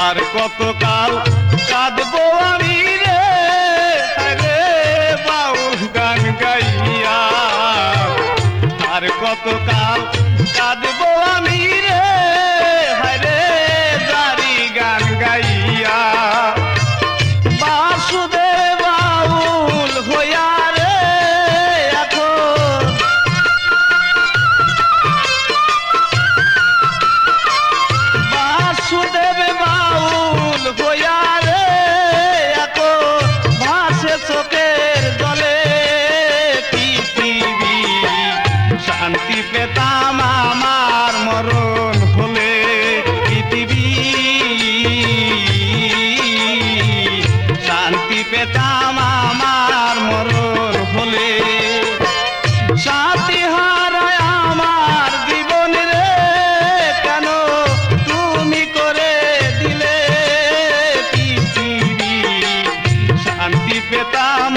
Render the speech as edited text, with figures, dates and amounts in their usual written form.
আর কতকাল কাঁদবো আমি রে রে বাউল গান গাইয়া, আর কতকাল কাঁদবো আমি রে রে জারি গান গাইয়া। বাসুদেব বাউল হইয়া রে এখন, বাসুদেব বাউল হইয়া রে এখন ভাসে চোখের জলে পৃথিবী। শান্তি পেতাম আমার মরণ হলে পৃথিবী, শান্তি পেতাম আমার মরণ হলে। শান্তি হারায় আমার জীবন রে কেন তুমি করে দিলে পৃথিবী, শান্তি পেতাম